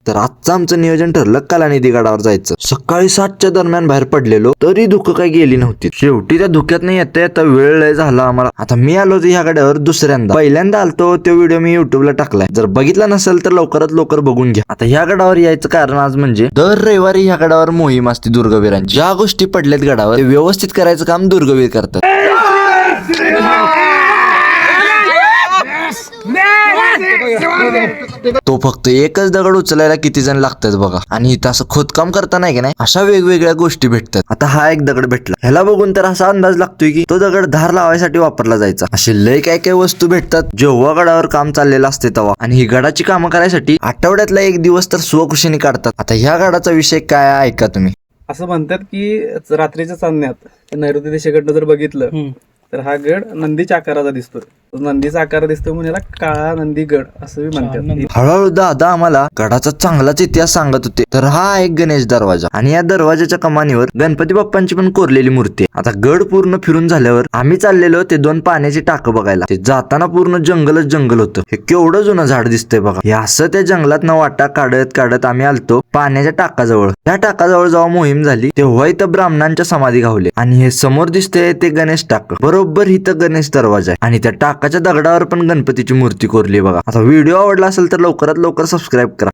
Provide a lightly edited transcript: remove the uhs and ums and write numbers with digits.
तर आजचं आमचं नियोजन ठरलं कलानिधी गडावर जायचं. सकाळी 7च्या दरम्यान बाहेर पडलेलो तरी धुकं काही गेली नव्हती. शेवटी त्या धुक्यात नाही येता येता वेळ लय झाला आम्हाला. आता मी आलो होतो ह्या गडावर दुसऱ्यांदा. पहिल्यांदा आलतो तो व्हिडिओ मी युट्यूबला टाकलाय, जर बघितला नसेल तर लवकरात लवकर बघून घ्या. आता ह्या गडावर यायचं कारण आज म्हणजे दर रविवारी ह्या गडावर मोहीम असते दुर्गवीरांची. ज्या गोष्टी पडल्यात गडावर ते व्यवस्थित करायचं काम दुर्गवीर करतात. तो फक्त एकच दगड उचलायला किती जण लागतात बघा. आणि इथं असं खोदकाम करता नाही की नाही अशा वेगवेगळ्या गोष्टी भेटतात. आता हा एक दगड भेटला, ह्याला बघून तर असा अंदाज लागतोय की तो दगड धार लावायसाठी वापरला जायचा. असे लय काय काय वस्तू भेटतात जेव्हा गडावर काम चाललेलं असते तेव्हा. आणि ही गडाची कामं करायसाठी आठवड्यातला एक दिवस तर स्वखुशीने काढतात. आता ह्या गडाचा विषय काय आहे ऐका तुम्ही. असं म्हणतात की रात्रीच्या चांदण्यात नैऋत्य दिशेकडनं जर बघितलं तर हा गड नंदीच्या आकाराचा दिसतो. नंदीचा आकार दिसतो म्हणून याला काळा नंदी गड असं म्हणतात. हळूहळू दादा आम्हाला गडाचा चांगलाच इतिहास सांगत होते. तर हा एक गणेश दरवाजा आणि या दरवाजाच्या कमानीवर गणपती बाप्पांची पण कोरलेली मूर्ती आहे. आता गड पूर्ण फिरून झाल्यावर आम्ही चाललेलो ते 2 पाण्याची टाकं बघायला. ते जाताना पूर्ण जंगलच जंगल होतं. हे केवढं जुनं झाड दिसतंय बघा. हे असं त्या जंगलात न वाटा काढत काढत आम्ही आलतो पाण्याच्या टाकाजवळ. त्या टाकाजवळ जेव्हा मोहीम झाली तेव्हा इथं ब्राह्मणांच्या समाधी गावले. आणि हे समोर दिसतंय ते गणेश टाक. बरोबर इथं गणेश दरवाजा आहे आणि त्या टाकाच्या दगडावर पण गणपतीची मूर्ती कोरली बघा. आता व्हिडिओ आवडला असेल तर लवकरात लवकर सबस्क्राईब करा.